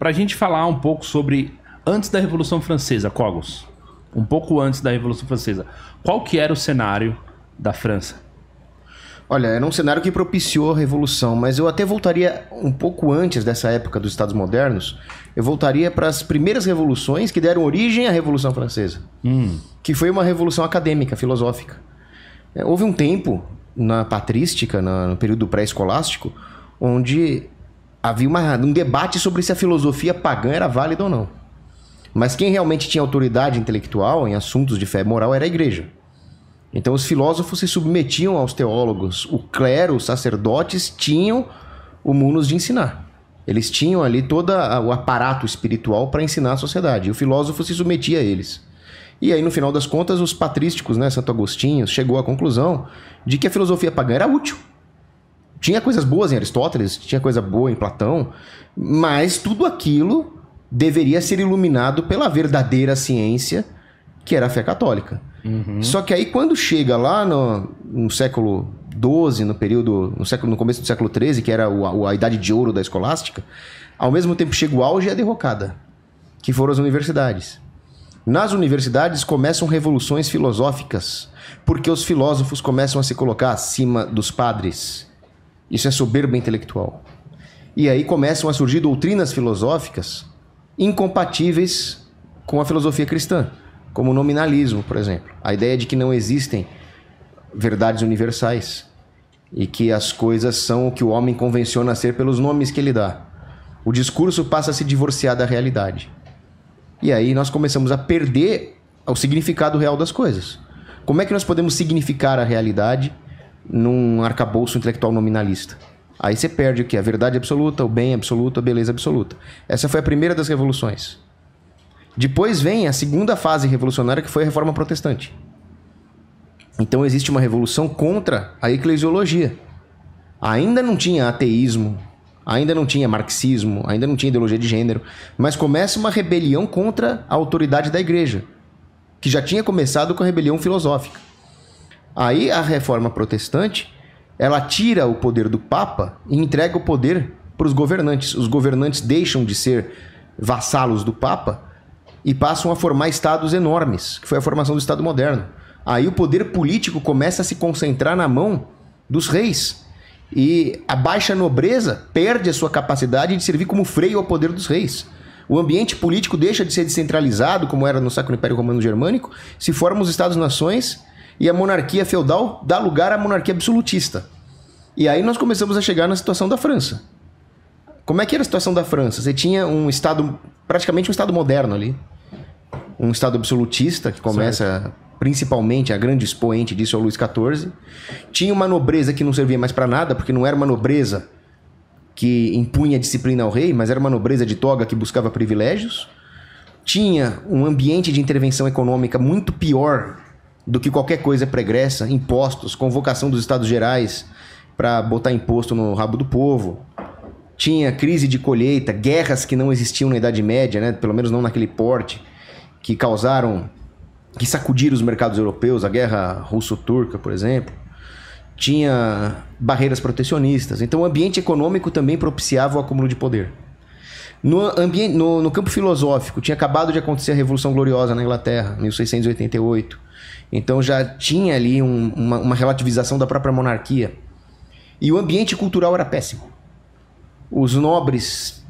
Para a gente falar um pouco sobre antes da Revolução Francesa, Cogos, um pouco antes da Revolução Francesa, qual que era o cenário da França? Olha, era um cenário que propiciou a Revolução, mas eu até voltaria um pouco antes dessa época dos Estados modernos. Eu voltaria para as primeiras revoluções que deram origem à Revolução Francesa, que foi uma revolução acadêmica, filosófica. Houve um tempo na patrística, no período pré-escolástico, onde havia um debate sobre se a filosofia pagã era válida ou não. Mas quem realmente tinha autoridade intelectual em assuntos de fé e moral era a igreja. Então os filósofos se submetiam aos teólogos. O clero, os sacerdotes, tinham o munus de ensinar. Eles tinham ali todo o aparato espiritual para ensinar a sociedade. E o filósofo se submetia a eles. E aí, no final das contas, os patrísticos, né, Santo Agostinho, chegou à conclusão de que a filosofia pagã era útil. Tinha coisas boas em Aristóteles, tinha coisa boa em Platão, mas tudo aquilo deveria ser iluminado pela verdadeira ciência, que era a fé católica. Só que aí quando chega lá no século XII, no começo do século XIII, que era a idade de ouro da escolástica, ao mesmo tempo chega o auge e a derrocada, que foram as universidades. Nas universidades começam revoluções filosóficas, porque os filósofos começam a se colocar acima dos padres. Isso é soberba intelectual. E aí começam a surgir doutrinas filosóficas incompatíveis com a filosofia cristã, como o nominalismo, por exemplo. A ideia de que não existem verdades universais e que as coisas são o que o homem convenciona a ser pelos nomes que ele dá. O discurso passa a se divorciar da realidade. E aí nós começamos a perder o significado real das coisas. Como é que nós podemos significar a realidade num arcabouço intelectual nominalista? Aí você perde o quê? A verdade absoluta, o bem absoluto, a beleza absoluta. Essa foi a primeira das revoluções. Depois vem a segunda fase revolucionária, que foi a Reforma Protestante. Então existe uma revolução contra a eclesiologia. Ainda não tinha ateísmo, ainda não tinha marxismo, ainda não tinha ideologia de gênero, mas começa uma rebelião contra a autoridade da igreja, que já tinha começado com a rebelião filosófica. Aí a Reforma Protestante, ela tira o poder do Papa e entrega o poder para os governantes. Os governantes deixam de ser vassalos do Papa e passam a formar estados enormes, que foi a formação do Estado moderno. Aí o poder político começa a se concentrar na mão dos reis. E a baixa nobreza perde a sua capacidade de servir como freio ao poder dos reis. O ambiente político deixa de ser descentralizado, como era no Sacro Império Romano Germânico, se formam os Estados-nações e a monarquia feudal dá lugar à monarquia absolutista. E aí nós começamos a chegar na situação da França. Como é que era a situação da França? Você tinha um Estado, praticamente um Estado moderno ali. Um Estado absolutista, que começa principalmente, a grande expoente disso é o Luís XIV. Tinha uma nobreza que não servia mais para nada, porque não era uma nobreza que impunha disciplina ao rei, mas era uma nobreza de toga que buscava privilégios. Tinha um ambiente de intervenção econômica muito pior do que qualquer coisa pregressa, impostos, convocação dos Estados Gerais para botar imposto no rabo do povo. Tinha crise de colheita, guerras que não existiam na Idade Média, né? Pelo menos não naquele porte, que sacudiram os mercados europeus, a guerra russo-turca, por exemplo. Tinha barreiras protecionistas. Então o ambiente econômico também propiciava o acúmulo de poder. No campo filosófico, tinha acabado de acontecer a Revolução Gloriosa na Inglaterra, 1688. Então já tinha ali uma relativização da própria monarquia. E o ambiente cultural era péssimo. Os nobres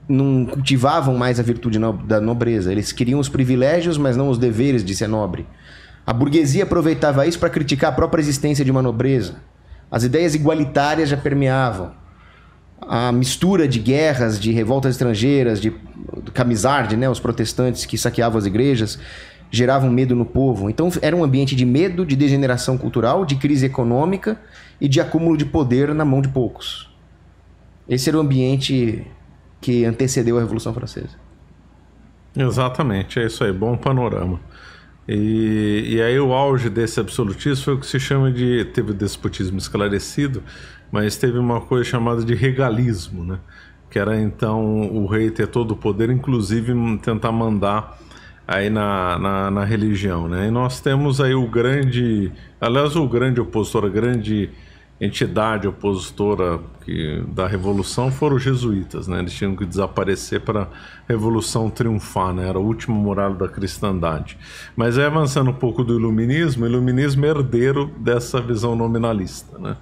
não cultivavam mais a virtude da nobreza. Eles queriam os privilégios, mas não os deveres de ser nobre. A burguesia aproveitava isso para criticar a própria existência de uma nobreza. As ideias igualitárias já permeavam. A mistura de guerras, de revoltas estrangeiras, de camisarde, né? Os protestantes que saqueavam as igrejas, geravam medo no povo. Então era um ambiente de medo, de degeneração cultural, de crise econômica e de acúmulo de poder na mão de poucos. Esse era o ambiente que antecedeu a Revolução Francesa. Exatamente, é isso aí, bom panorama. E aí o auge desse absolutismo foi o que se chama de... Teve despotismo esclarecido, mas teve uma coisa chamada de regalismo, né? Que era então o rei ter todo o poder, inclusive tentar mandar aí na religião, né? E nós temos aí o grande... Aliás, o grande opositor, a grande entidade opositora da Revolução foram os jesuítas, né? Eles tinham que desaparecer para a Revolução triunfar, né? Era a última muralha da cristandade. Mas aí, avançando um pouco do iluminismo, o iluminismo é herdeiro dessa visão nominalista, né?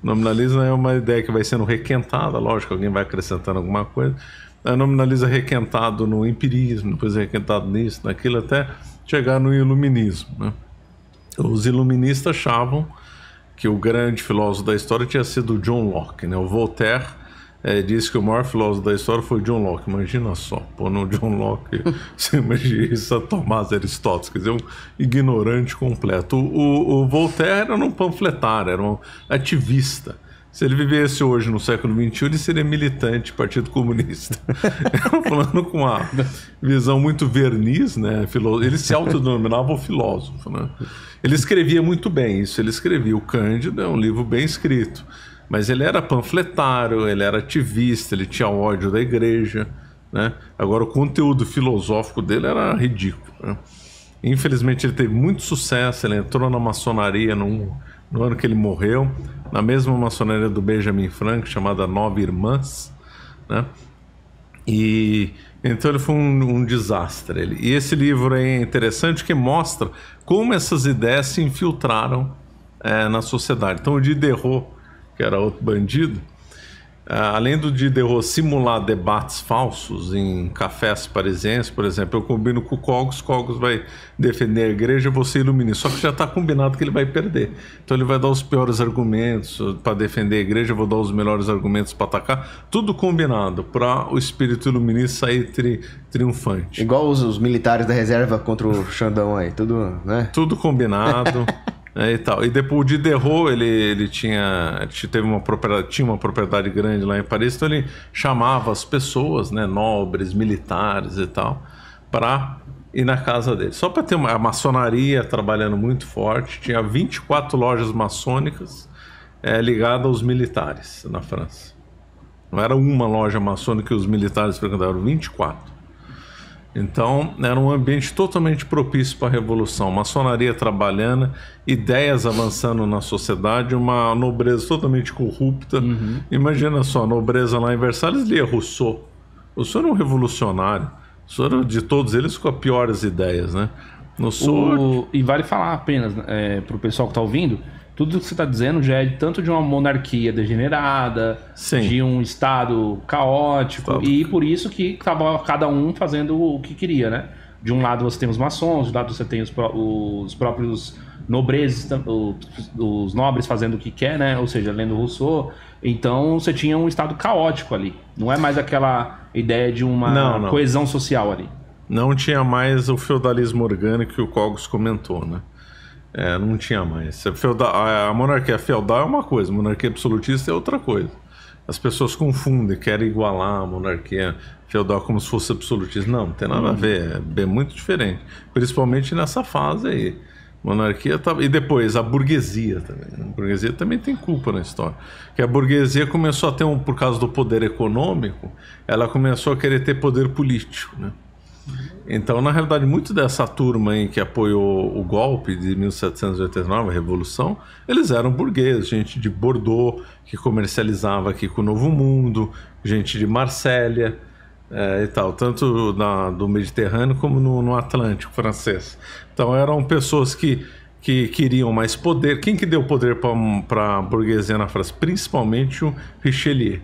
O nominalismo é uma ideia que vai sendo requentada, lógico, alguém vai acrescentando alguma coisa. A nominalismo é requentado no empirismo, depois é requentado nisso, naquilo, até chegar no iluminismo, né? Os iluministas achavam que o grande filósofo da história tinha sido John Locke, né? O Voltaire disse que o maior filósofo da história foi John Locke. Imagina só, pô, no John Locke, você imagina isso, Tomás Aristóteles, quer dizer, um ignorante completo. O Voltaire era um panfletário, era um ativista. Se ele vivesse hoje no século XXI, ele seria militante do Partido Comunista. Falando com uma visão muito verniz, né? Ele se autodenominava o filósofo, né? Ele escrevia muito bem isso, ele escrevia. O Cândido é um livro bem escrito, mas ele era panfletário, ele era ativista, ele tinha ódio da igreja, né? Agora, o conteúdo filosófico dele era ridículo, né? Infelizmente, ele teve muito sucesso, ele entrou na maçonaria no ano que ele morreu, na mesma maçonaria do Benjamin Franklin, chamada Nove Irmãs, né? E então ele foi um desastre. E esse livro é interessante que mostra como essas ideias se infiltraram na sociedade. Então o Diderot, que era outro bandido, além do Diderot simular debates falsos em cafés parisienses, por exemplo, eu combino com o Cogos vai defender a igreja, você iluminista. Só que já está combinado que ele vai perder. Então ele vai dar os piores argumentos para defender a igreja, eu vou dar os melhores argumentos para atacar. Tudo combinado para o espírito iluminista sair triunfante. Igual os militares da reserva contra o Xandão aí, tudo, né? Tudo combinado. E tal. E depois o Diderot, ele tinha uma propriedade grande lá em Paris, então ele chamava as pessoas, né, nobres, militares e tal, para ir na casa dele. Só para ter a maçonaria trabalhando muito forte, tinha 24 lojas maçônicas ligadas aos militares na França. Não era uma loja maçônica que os militares frequentavam, eram 24. Então, era um ambiente totalmente propício para a Revolução. Maçonaria trabalhando, ideias avançando na sociedade, uma nobreza totalmente corrupta. Uhum. Imagina só, a nobreza lá em Versalhes lia Rousseau. Rousseau era um revolucionário. Rousseau era, de todos eles, com as piores ideias, né? E vale falar apenas para o pessoal que está ouvindo, tudo que você está dizendo já é tanto de uma monarquia degenerada, sim, de um estado caótico, e por isso que estava cada um fazendo o que queria, né? De um lado você tem os maçons, do lado você tem os próprios nobres, os nobres fazendo o que quer, né? Ou seja, lendo Rousseau. Então você tinha um estado caótico ali. Não é mais aquela ideia de uma coesão social ali. Não tinha mais o feudalismo orgânico que o Cogos comentou, né? Não tinha mais. A monarquia feudal é uma coisa, a monarquia absolutista é outra coisa. As pessoas confundem, querem igualar a monarquia feudal como se fosse absolutista. Não tem nada a ver, é muito diferente. Principalmente nessa fase aí. Monarquia e depois a burguesia também. A burguesia também tem culpa na história. Que a burguesia começou a ter, por causa do poder econômico, ela começou a querer ter poder político, né? Então, na realidade, muito dessa turma aí que apoiou o golpe de 1789, a Revolução, eles eram burgueses, gente de Bordeaux, que comercializava aqui com o Novo Mundo, gente de Marsella e tal, tanto do Mediterrâneo como no Atlântico francês. Então, eram pessoas que queriam mais poder. Quem que deu poder para a burguesia na França? Principalmente o Richelieu.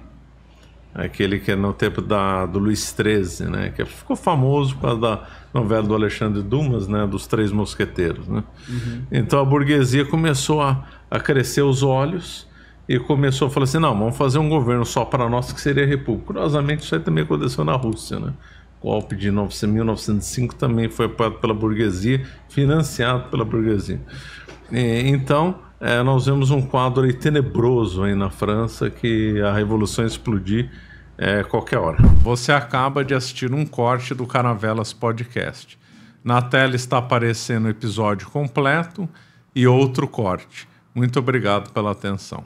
Aquele que é no tempo do Luís XIII, né? Que ficou famoso por causa da novela do Alexandre Dumas, né? Dos Três Mosqueteiros, né? Uhum. Então a burguesia começou a crescer os olhos e começou a falar assim, não, vamos fazer um governo só para nós que seria a república. Curiosamente isso aí também aconteceu na Rússia, né? O golpe de 1905 também foi apoiado pela burguesia, financiado pela burguesia. Então nós vemos um quadro aí tenebroso aí na França, que a revolução explodir qualquer hora. Você acaba de assistir um corte do Caravelas Podcast. Na tela está aparecendo o episódio completo e outro corte. Muito obrigado pela atenção.